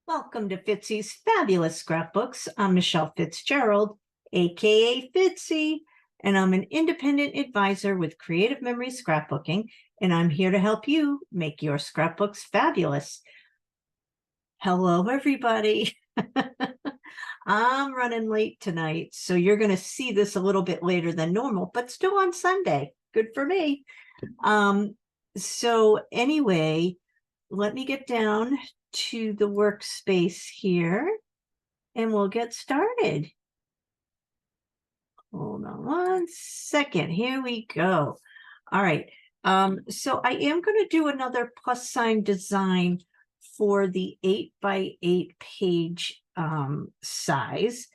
Welcome to Fitzy's Fabulous Scrapbooks. I'm Michelle Fitzgerald, aka Fitzy, and I'm an independent advisor with Creative Memories Scrapbooking, and I'm here to help you make your scrapbooks fabulous. Hello, everybody. I'm running late tonight, so you're going to see this a little bit later than normal, but still on Sunday. Good for me. So anyway, let me get down to the workspace here and we'll get started. Hold on one second. Here we go. All right. So I am going to do another plus sign design for the 8x8 page size.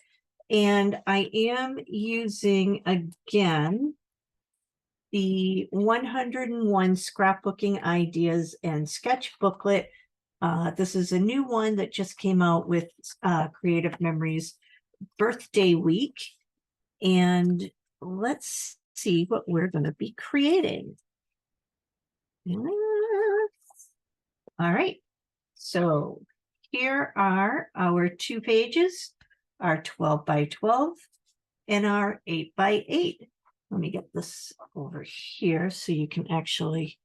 And I am using, again, the 101 Scrapbooking Ideas and Sketch Booklet. This is a new one that just came out with Creative Memories birthday week. And let's see what we're going to be creating. All right. So here are our 2 pages, our 12 by 12 and our 8 by 8. Let me get this over here so you can actually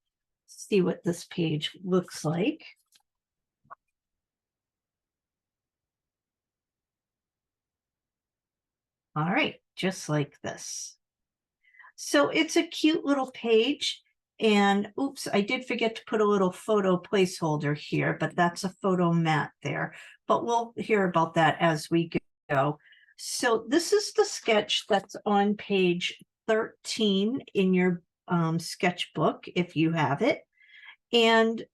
see what this page looks like. All right, just like this. So it's a cute little page. And oops, I did forget to put a little photo placeholder here, but that's a photo mat there. But we'll hear about that as we go. So this is the sketch that's on page 13 in your sketchbook, if you have it. And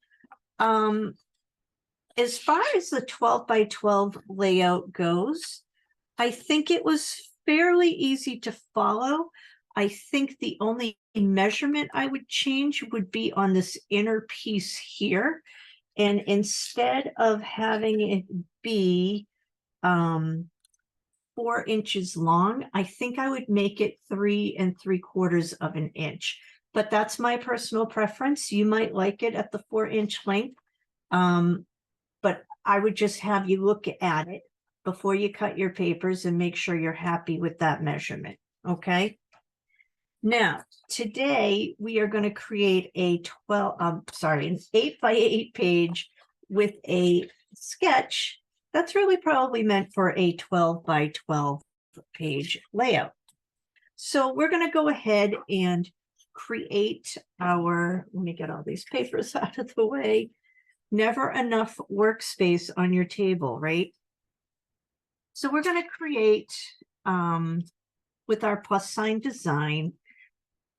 as far as the 12 by 12 layout goes, I think it was fairly easy to follow. I think the only measurement I would change would be on this inner piece here. And instead of having it be 4 inches long, I think I would make it 3 3/4 inches. But that's my personal preference. You might like it at the 4-inch length. But I would just have you look at it before you cut your papers and make sure you're happy with that measurement. Okay. Now, today we are going to create an 8 by 8 page with a sketch that's really probably meant for a 12 by 12 page layout. So we're going to go ahead and create our, let me get all these papers out of the way. Never enough workspace on your table, right? So we're going to create with our plus sign design.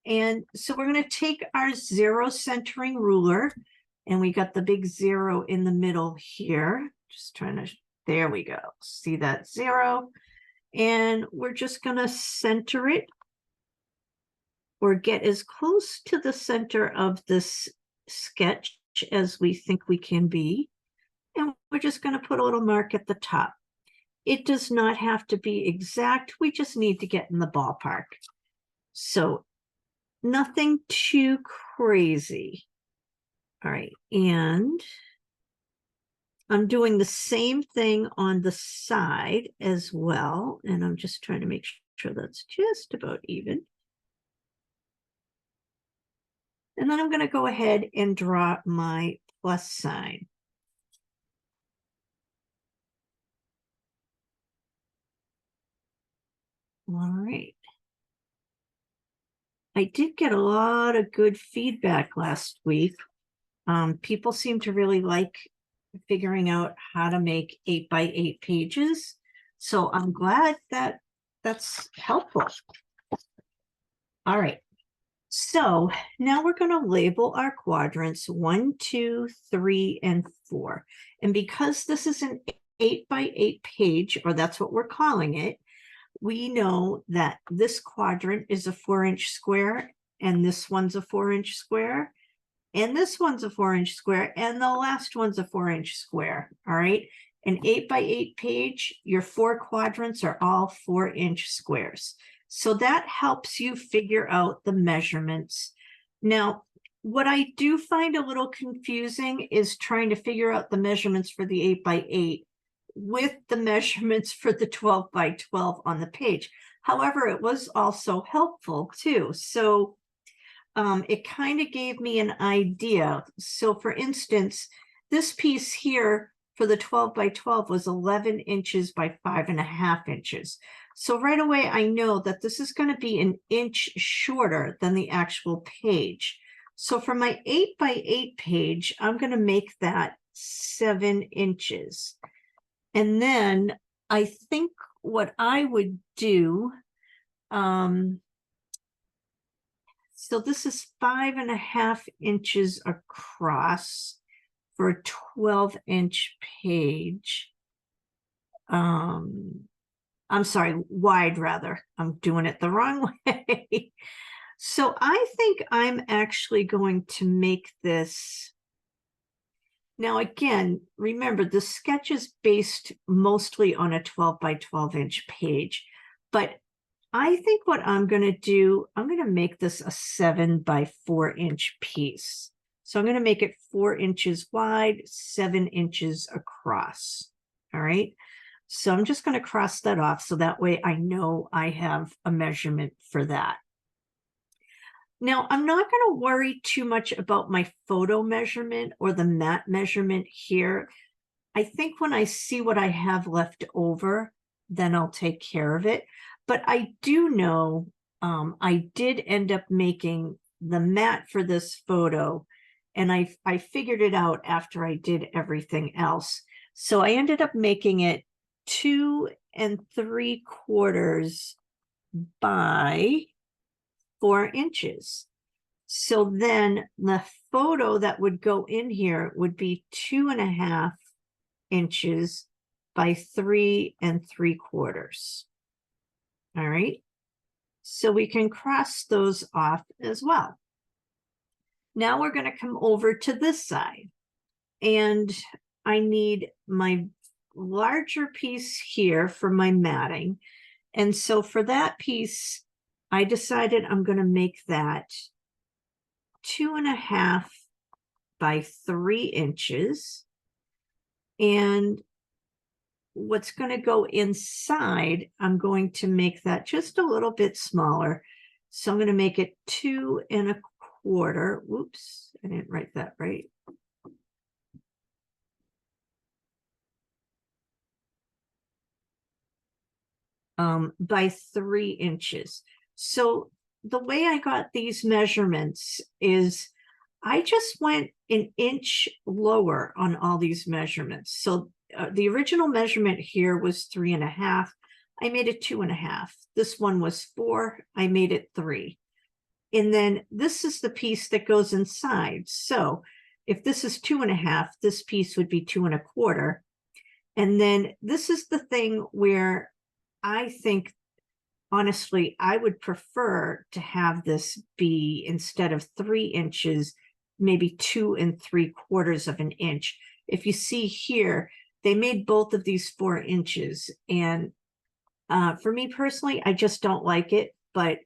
And so we're going to take our 0 centering ruler, and we got the big 0 in the middle here. Just trying to, there we go. See that 0? And we're just going to center it or get as close to the center of this sketch as we think we can be. And we're just going to put a little mark at the top. It does not have to be exact. We just need to get in the ballpark. So nothing too crazy. All right. And I'm doing the same thing on the side as well. And I'm just trying to make sure that's just about even. And then I'm going to go ahead and draw my plus sign. All right. I did get a lot of good feedback last week. People seem to really like figuring out how to make 8 by 8 pages. So I'm glad that that's helpful. All right. So now we're going to label our quadrants 1, 2, 3, and 4. And because this is an 8 by 8 page, or that's what we're calling it, we know that this quadrant is a 4-inch square, and this one's a 4-inch square, and this one's a 4-inch square, and the last one's a 4-inch square. All right. An 8 by 8 page, your 4 quadrants are all 4-inch squares. So that helps you figure out the measurements. Now, What I do find a little confusing is trying to figure out the measurements for the 8x8 with the measurements for the 12x12 on the page. However, it was also helpful too. So it kind of gave me an idea. So for instance, this piece here for the 12x12 was 11 inches by 5.5 inches. So right away, I know that this is going to be an inch shorter than the actual page. So for my 8x8 page, I'm going to make that 7 inches. And then I think what I would do, so this is 5.5 inches across for a 12-inch page. I'm sorry, wide rather. I'm doing it the wrong way. So I think I'm actually going to make this. Now, again, remember the sketch is based mostly on a 12x12 inch page, but I think what I'm going to do, I'm going to make this a 7x4 inch piece. So I'm going to make it 4 inches wide, 7 inches across. All right. So I'm just going to cross that off so that way I know I have a measurement for that. Now, I'm not going to worry too much about my photo measurement or the mat measurement here. I think when I see what I have left over, then I'll take care of it. But I do know I did end up making the mat for this photo, and I figured it out after I did everything else. So I ended up making it 2 3/4 by 4 inches. So then the photo that would go in here would be 2.5 inches by 3 3/4. All right. So we can cross those off as well. Now we're going to come over to this side, and I need my larger piece here for my matting. And so for that piece, I decided I'm going to make that 2.5 by 3 inches. And what's going to go inside, I'm going to make that just a little bit smaller. So I'm going to make it 2 1/4. Whoops, I didn't write that right. By 3 inches. So the way I got these measurements is I just went an inch lower on all these measurements. So the original measurement here was 3.5. I made it 2.5. This one was 4. I made it 3. And then this is the piece that goes inside. So if this is 2.5, this piece would be 2 1/4. And then this is the thing where I think, honestly, I would prefer to have this be, instead of 3 inches, maybe 2 3/4 of an inch. If you see here, they made both of these 4 inches. And for me personally, I just don't like it, but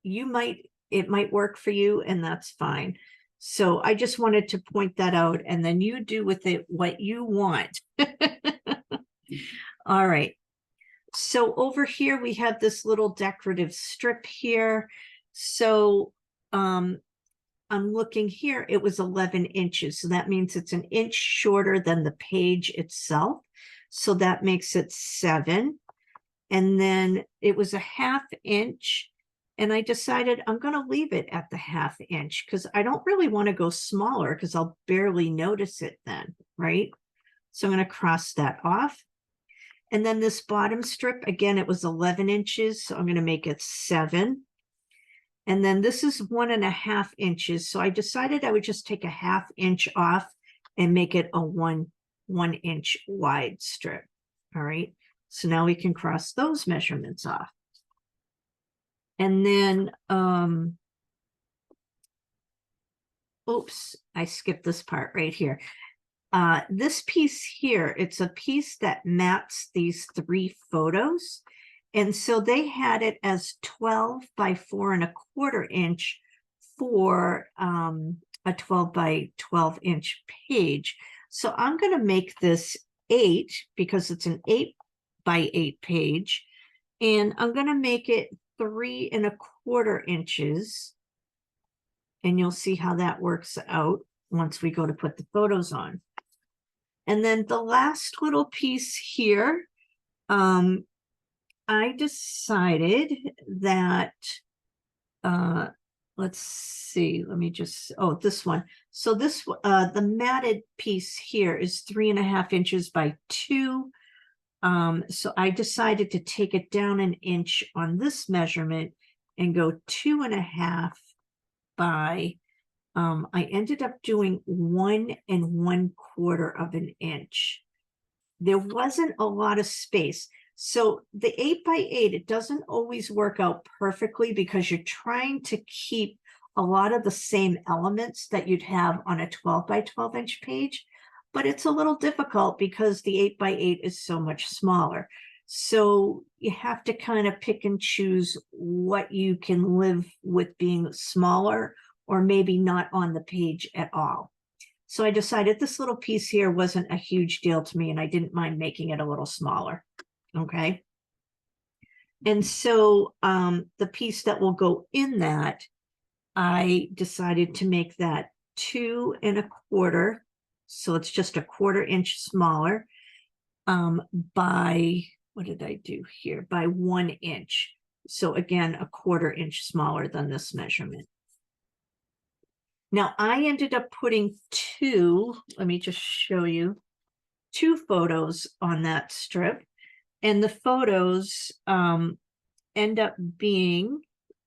it might work for you, and that's fine. So I just wanted to point that out, and then you do with it what you want. All right. So over here, we have this little decorative strip here. So I'm looking here, it was 11 inches. So that means it's an inch shorter than the page itself. So that makes it 7. And then it was a 1/2 inch. And I decided I'm going to leave it at the 1/2 inch because I don't really want to go smaller because I'll barely notice it then, right? So I'm going to cross that off. And then this bottom strip, again, it was 11 inches. So I'm going to make it 7. And then this is 1.5 inches. So I decided I would just take a 1/2 inch off and make it a 1 inch wide strip. All right. So now we can cross those measurements off. And then, oops, I skipped this part right here. This piece here, it's a piece that mats these 3 photos. And so they had it as 12 by 4 1/4 inch for a 12 by 12 inch page. So I'm going to make this 8 because it's an 8 by 8 page. And I'm going to make it 3¼ inches. And you'll see how that works out once we go to put the photos on. And then the last little piece here, I decided that, let's see, let me just, oh, this one. So this, the matted piece here is 3½ inches by 2. So I decided to take it down an inch on this measurement and go 2½ by, I ended up doing 1¼ inch. There wasn't a lot of space. So the 8 by 8, it doesn't always work out perfectly because you're trying to keep a lot of the same elements that you'd have on a 12 by 12 inch page, but it's a little difficult because the 8 by 8 is so much smaller. So you have to kind of pick and choose what you can live with being smaller or maybe not on the page at all. So I decided this little piece here wasn't a huge deal to me and I didn't mind making it a little smaller. Okay. And so the piece that will go in that, I decided to make that 2¼ so it's just a 1/4 inch smaller, by, what did I do here? By 1 inch. So again, a 1/4 inch smaller than this measurement. Now I ended up putting let me just show you, 2 photos on that strip. And the photos end up being,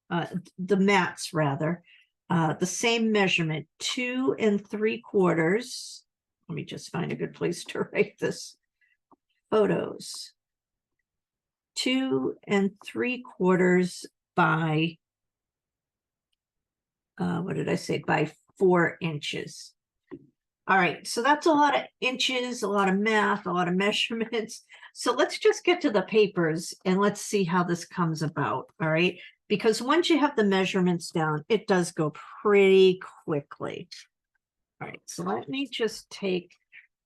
the mats rather, the same measurement, 2¾ Let me just find a good place to write this. Photos. 2¾ by, what did I say? By 4 inches. All right, so that's a lot of inches, a lot of math, a lot of measurements. So let's just get to the papers and let's see how this comes about, all right? Because once you have the measurements down, it does go pretty quickly. All right, so let me just take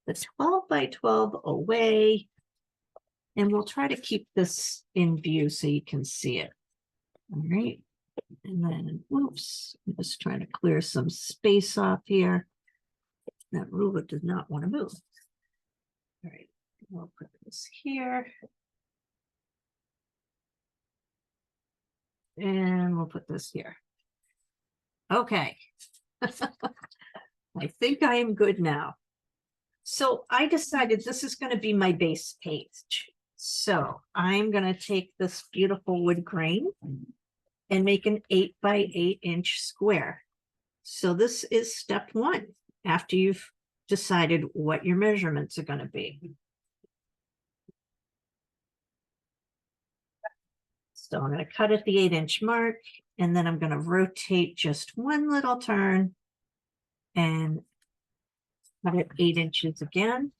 the 12 by 12 away and we'll try to keep this in view so you can see it. All right, and then, oops, I'm just trying to clear some space off here. That ruler does not want to move. All right, we'll put this here. And we'll put this here. Okay. I think I am good now. So I decided this is going to be my base page. So I'm going to take this beautiful wood grain and make an 8 by 8 inch square. So this is step 1 after you've decided what your measurements are going to be. So I'm going to cut at the 8 inch mark, and then I'm going to rotate just one little turn and cut it 8 inches again.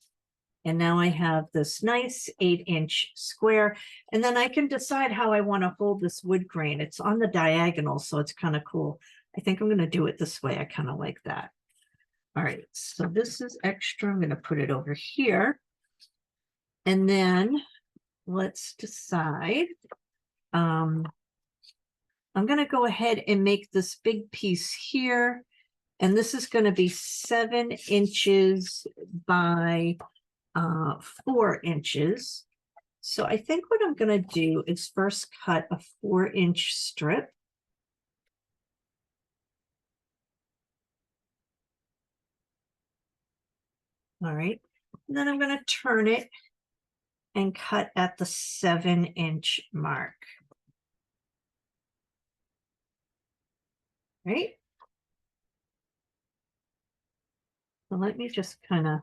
And now I have this nice 8 inch square. And then I can decide how I want to hold this wood grain. It's on the diagonal, so it's kind of cool. I think I'm going to do it this way. I kind of like that. All right, so this is extra. I'm going to put it over here. And then let's decide. I'm going to go ahead and make this big piece here. And this is going to be 7 inches by 4 inches. So I think what I'm going to do is first cut a 4 inch strip. All right, and then I'm going to turn it and cut at the 7 inch mark. Right. So let me just kind of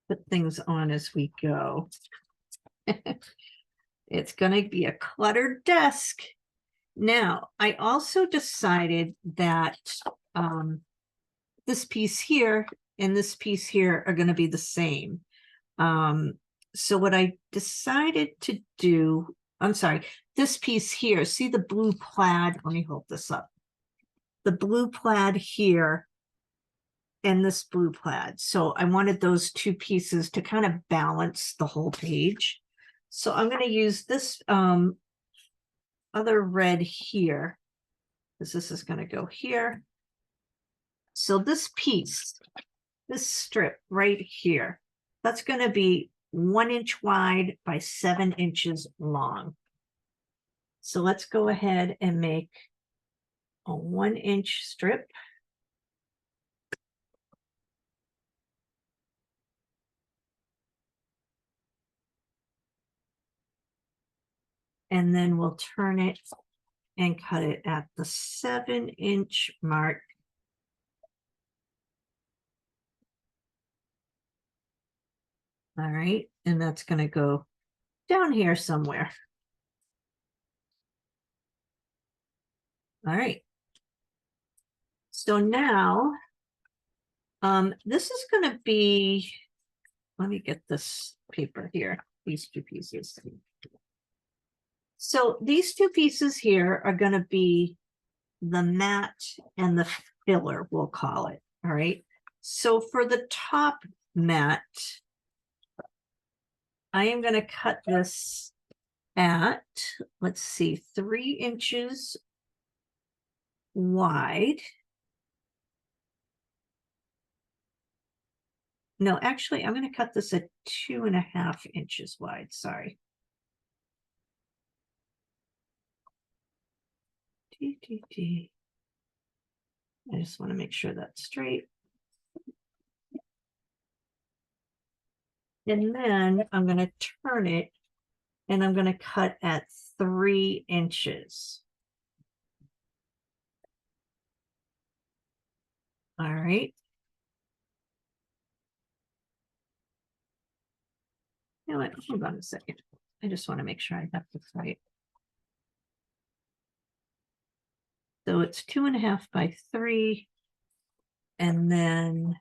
put things on as we go. It's going to be a cluttered desk. Now, I also decided that this piece here and this piece here are going to be the same. So what I decided to do, I'm sorry, this piece here, see the blue plaid? Let me hold this up. the blue plaid here and this blue plaid. So I wanted those two pieces to kind of balance the whole page. So I'm going to use this other red here, because this is going to go here. So this piece, this strip right here, that's going to be 1 inch wide by 7 inches long. So let's go ahead and make a 1 inch strip. And then we'll turn it and cut it at the 7 inch mark. All right, and that's going to go down here somewhere. All right. So now, this is going to be, let me get this paper here, these two pieces. So these two pieces here are going to be the mat and the filler, we'll call it. All right. So for the top mat, I am going to cut this at, let's see, 3 inches wide. No, actually, I'm going to cut this at 2.5 inches wide. Sorry. I just want to make sure that's straight. And then I'm going to turn it and I'm going to cut at 3 inches. All right. You know what? Hold on a second. I just want to make sure I have this right. So it's 2.5 by 3. And then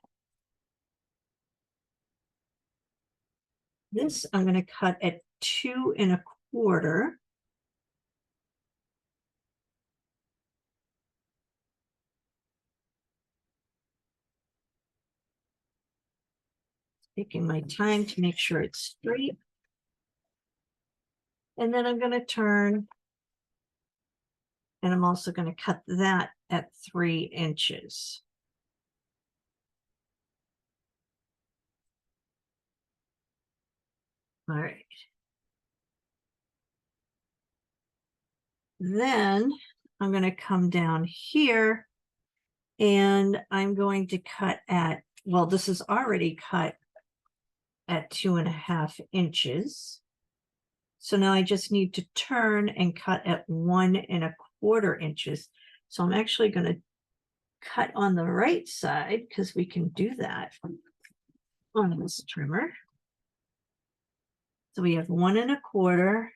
this I'm going to cut at 2.25. Taking my time to make sure it's straight. And then I'm going to turn, and I'm also going to cut that at 3 inches. All right. Then I'm going to come down here and I'm going to cut at, well, this is already cut at 2.5 inches. So now I just need to turn and cut at 1.25 inches. So I'm actually going to cut on the right side because we can do that on this trimmer. So we have 1.25.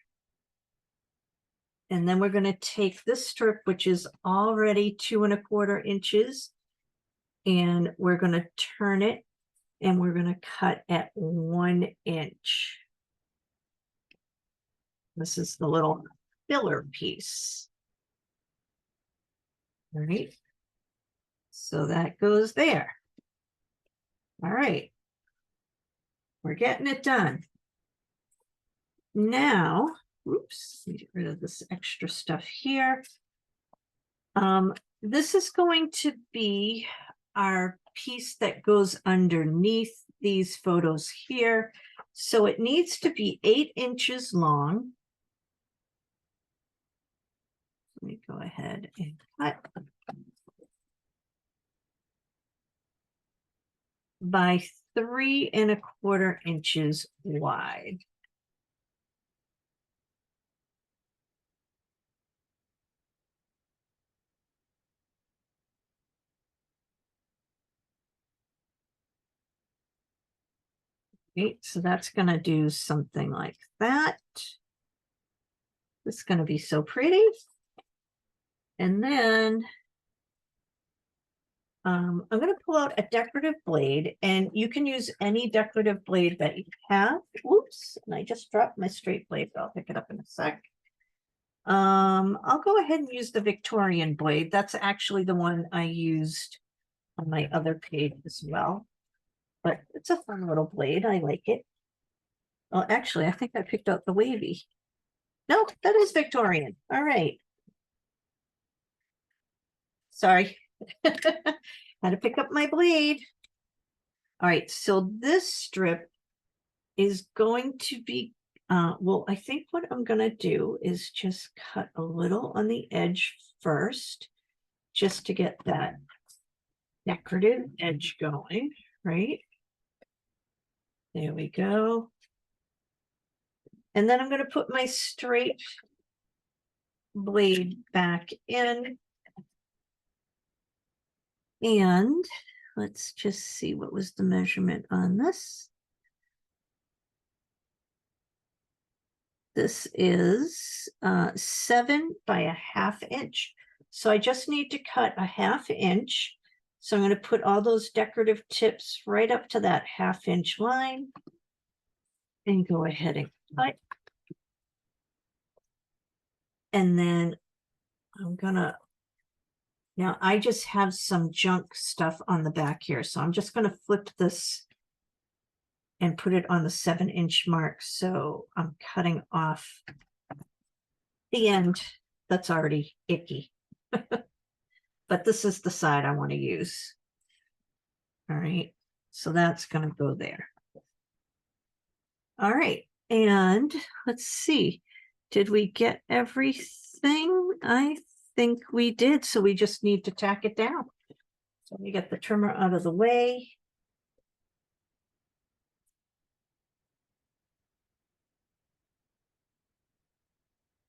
And then we're going to take this strip, which is already 2.25 inches, and we're going to turn it and we're going to cut at 1 inch. This is the little filler piece. All right. So that goes there. All right. We're getting it done. Now, oops, let me get rid of this extra stuff here. This is going to be our piece that goes underneath these photos here. So it needs to be 8 inches long. Let me go ahead and cut. By 3.25 inches wide. Okay, so that's going to do something like that. It's going to be so pretty. And then I'm going to pull out a decorative blade, and you can use any decorative blade that you have. Oops, and I just dropped my straight blade, but I'll pick it up in a sec. I'll go ahead and use the Victorian blade. That's actually the one I used on my other page as well. But it's a fun little blade. I like it. Oh, actually, I think I picked out the wavy. No, that is Victorian. All right. Sorry. Had to pick up my blade. All right, so this strip is going to be, well, I think what I'm going to do is just cut a little on the edge first, just to get that decorative edge going, right? There we go. And then I'm going to put my straight blade back in. And let's just see what was the measurement on this. This is 7 by a ½ inch. So I just need to cut a ½ inch. So I'm going to put all those decorative tips right up to that ½ inch line and go ahead and cut. And then I'm gonna, now I just have some junk stuff on the back here. So I'm just going to flip this and put it on the 7-inch mark. So I'm cutting off the end that's already icky. But this is the side I want to use. All right, so that's going to go there. All right, and let's see. Did we get everything? I think we did. So we just need to tack it down. So let me get the trimmer out of the way.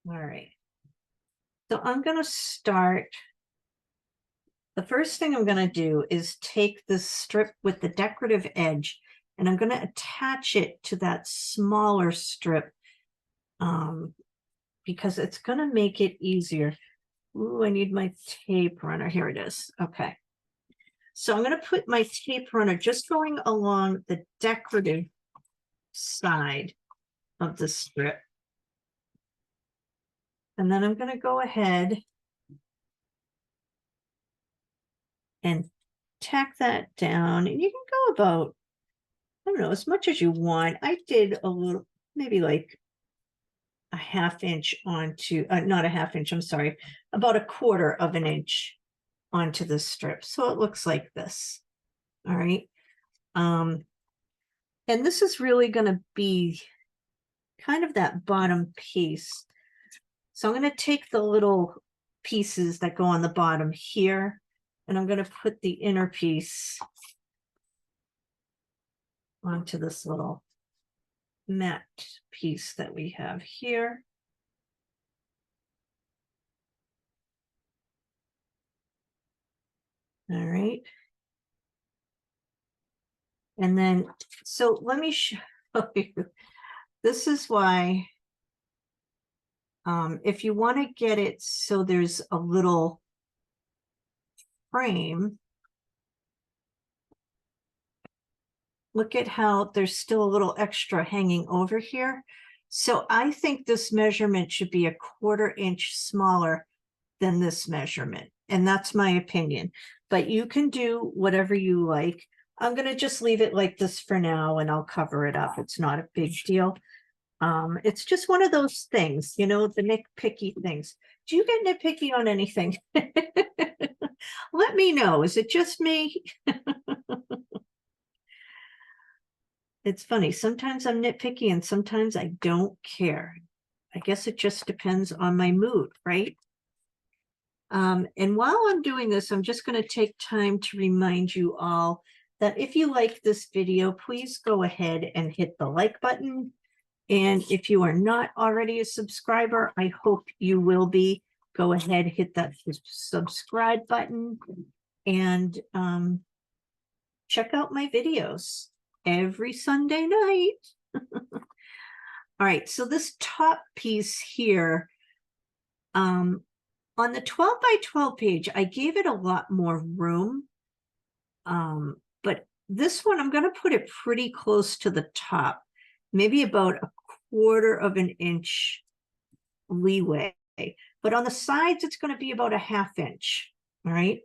All right. So I'm going to start. The first thing I'm going to do is take this strip with the decorative edge, and I'm going to attach it to that smaller strip because it's going to make it easier. Ooh, I need my tape runner. Here it is. Okay. So I'm going to put my tape runner just going along the decorative side of the strip. And then I'm going to go ahead and tack that down. And you can go about, I don't know, as much as you want. I did a little, maybe like a ½ inch onto, not a ½ inch, I'm sorry, about 1/4 inch onto the strip. So it looks like this. All right. And this is really going to be kind of that bottom piece. So I'm going to take the little pieces that go on the bottom here, and I'm going to put the inner piece onto this little mat piece that we have here. All right. And then, so let me show you. This is why, if you want to get it so there's a little frame, look at how there's still a little extra hanging over here. So I think this measurement should be 1/4 inch smaller than this measurement. And that's my opinion. But you can do whatever you like. I'm going to just leave it like this for now, and I'll cover it up. It's not a big deal. It's just one of those things, you know, the nitpicky things. Do you get nitpicky on anything? Let me know. Is it just me? It's funny. Sometimes I'm nitpicky and sometimes I don't care. I guess it just depends on my mood, right? And while I'm doing this, I'm just going to take time to remind you all that if you like this video, please go ahead and hit the like button. And if you are not already a subscriber, I hope you will be. Go ahead, hit that subscribe button, and check out my videos every Sunday night. All right, so this top piece here, on the 12 by 12 page, I gave it a lot more room. But this one, I'm going to put it pretty close to the top, maybe about 1/4 inch leeway. but on the sides, it's going to be about a 1/2 inch. All right.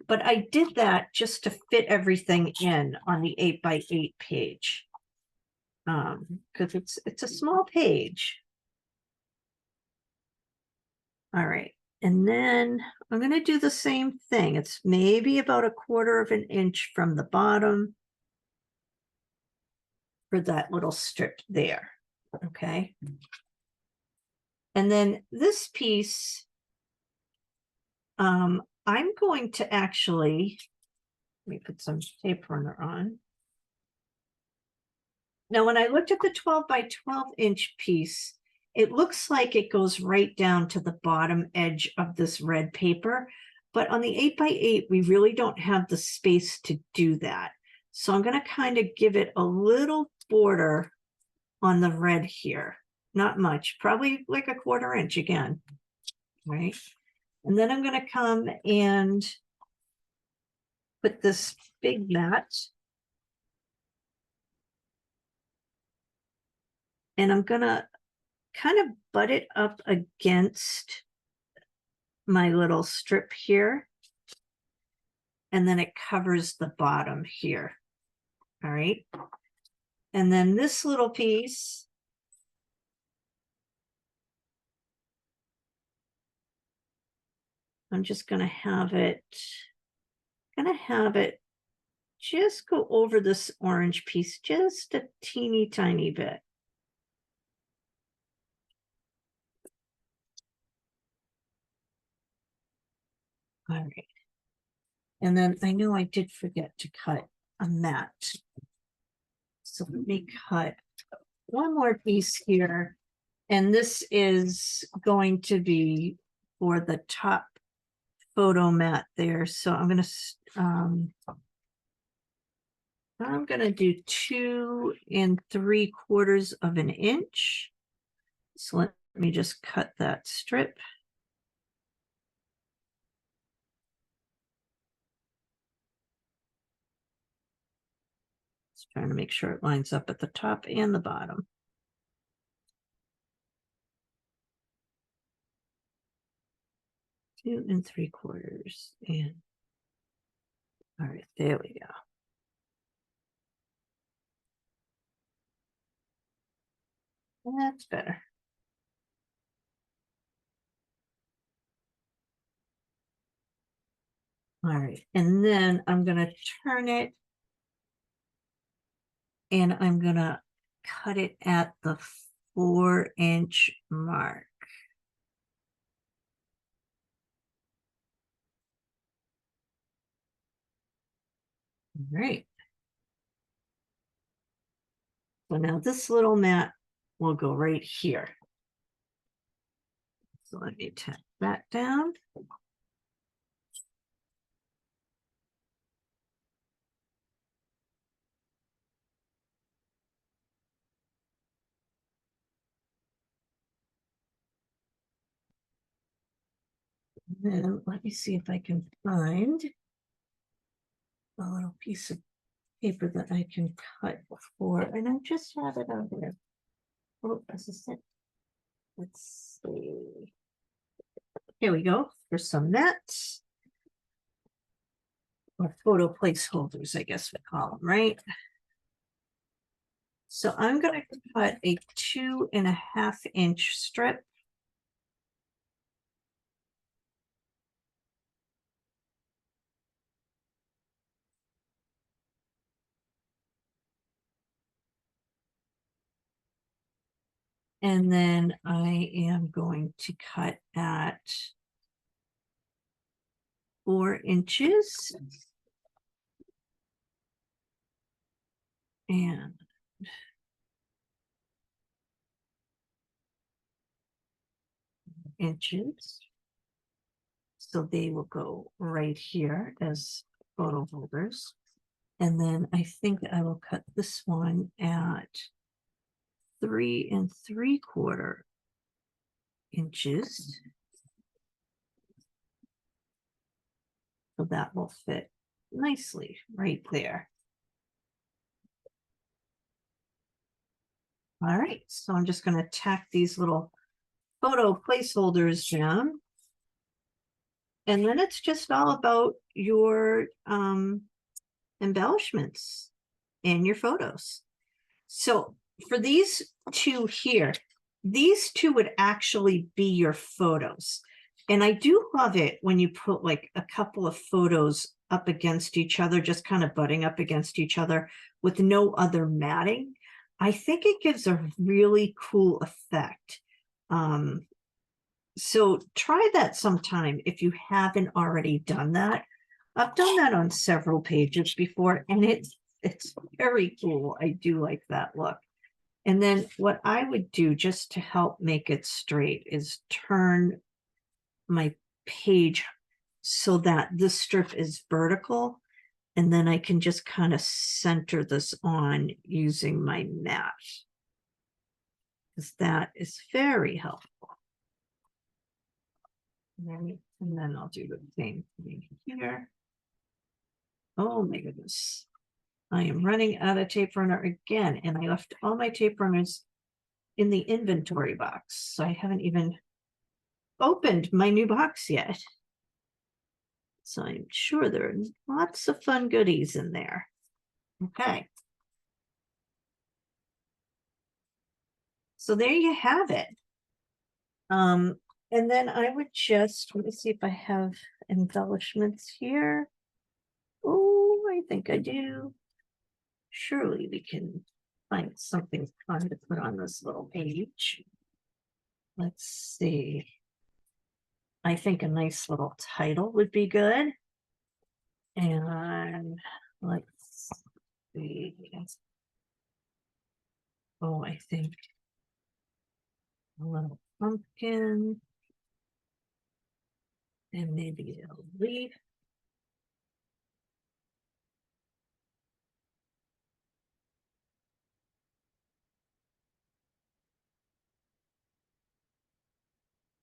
But I did that just to fit everything in on the 8x8 page. Because it's a small page. All right. And then I'm going to do the same thing. It's maybe about 1/4 of an inch from the bottom for that little strip there. Okay. And then this piece, I'm going to actually, let me put some tape runner on. Now, when I looked at the 12x12 piece, it looks like it goes right down to the bottom edge of this red paper. But on the 8x8, we really don't have the space to do that. So I'm going to kind of give it a little border on the red here. Not much, probably like 1/4 inch again, right? And then I'm going to come and put this big mat. And I'm going to kind of butt it up against my little strip here. And then it covers the bottom here. All right. And then this little piece, I'm just going to have it just go over this orange piece just a teeny tiny bit. All right. And then I know I did forget to cut a mat. So let me cut one more piece here. And this is going to be for the top photo mat there. So I'm going to do 2 3/4 of an inch. So let me just cut that strip. Just trying to make sure it lines up at the top and the bottom. Two and 3/4 and all right, there we go. That's better. All right, and then I'm going to turn it and I'm going to cut it at the 4-inch mark. All right. So now this little mat will go right here. So let me tack that down. And then let me see if I can find a little piece of paper that I can cut for, and I just have it out here. Oh, this is it. Let's see. Here we go. There's some nets. Or photo placeholders, I guess we call them, right? So I'm going to cut a 2 1/2 inch strip. And then I am going to cut at 4 inches. And inches. So they will go right here as photo holders. And then I think I will cut this one at 3 3/4 inches. So that will fit nicely right there. All right, so I'm just going to tack these little photo placeholders down. And then it's just all about your embellishments and your photos. So for these two here, these two would actually be your photos. And I do love it when you put like a couple of photos up against each other, just kind of butting up against each other with no other matting. I think it gives a really cool effect. So try that sometime if you haven't already done that. I've done that on several pages before, and it's very cool. I do like that look. And then what I would do just to help make it straight is turn my page so that this strip is vertical. And then I can just kind of center this on using my mat, because that is very helpful. And then I'll do the same thing here. Oh my goodness. I am running out of tape runner again, and I left all my tape runners in the inventory box. So I haven't even opened my new box yet. So I'm sure there are lots of fun goodies in there. Okay. So there you have it. And then I would just, let me see if I have embellishments here. Oh, I think I do. Surely we can find something fun to put on this little page. Let's see. I think a nice little title would be good. And let's see. Oh, I think a little pumpkin. And maybe a leaf.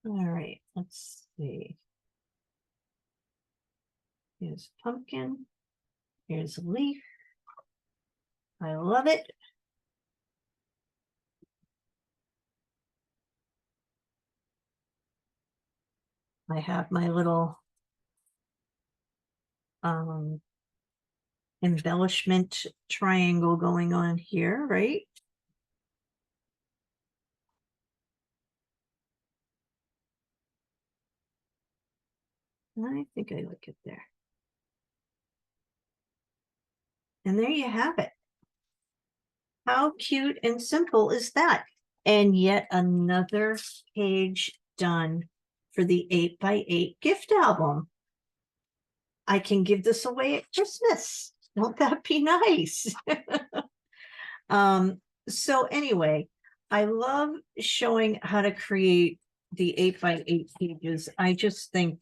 All right, let's see. Here's pumpkin. Here's a leaf. I love it. I have my little embellishment triangle going on here, right? I think I like it there. And there you have it. How cute and simple is that? And yet another page done for the 8x8 gift album. I can give this away at Christmas. Won't that be nice? So anyway, I love showing how to create the 8x8 pages. I just think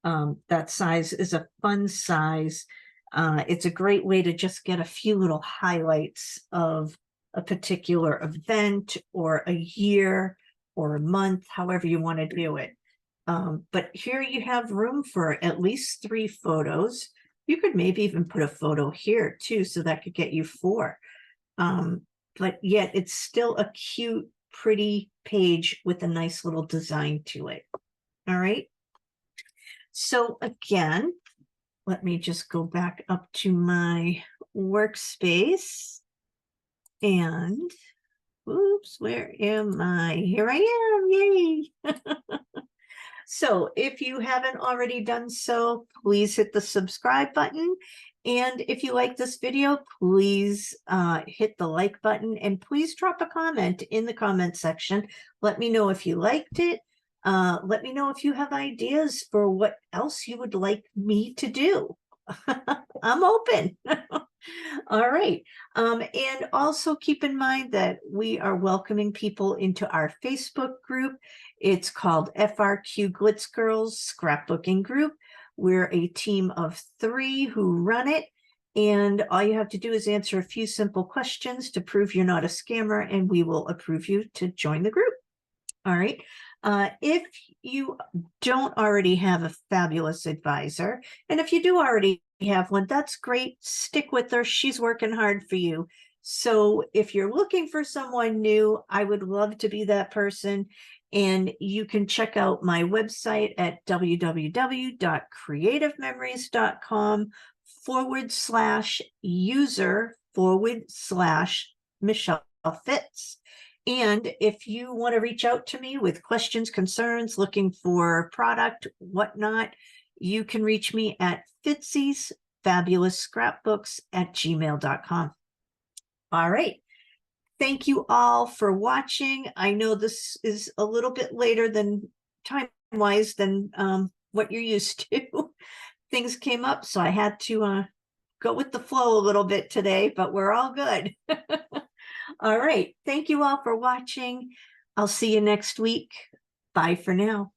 that size is a fun size. It's a great way to just get a few little highlights of a particular event or a year or a month, however you want to do it. But here you have room for at least 3 photos. You could maybe even put a photo here too, so that could get you 4. But yet it's still a cute, pretty page with a nice little design to it. All right. So again, let me just go back up to my workspace and oops, where am I? Here I am, yay. So if you haven't already done so, please hit the subscribe button. And if you like this video, please hit the like button and please drop a comment in the comment section. Let me know if you liked it. Let me know if you have ideas for what else you would like me to do. I'm open. All right. And also keep in mind that we are welcoming people into our Facebook group. It's called FRQ Glitz Girls Scrapbooking Group. We're a team of 3 who run it. And all you have to do is answer a few simple questions to prove you're not a scammer, and we will approve you to join the group. All right. If you don't already have a fabulous advisor, and if you do already have one, that's great. Stick with her. She's working hard for you. So if you're looking for someone new, I would love to be that person. And you can check out my website at www.creativememories.com/user/Michelle Fitz. And if you want to reach out to me with questions, concerns, looking for product, whatnot, you can reach me at fitzy'sfabulousscrapbooks@gmail.com. All right. Thank you all for watching. I know this is a little bit later than time-wise than what you're used to. Things came up, so I had to go with the flow a little bit today, but we're all good. All right. Thank you all for watching. I'll see you next week. Bye for now.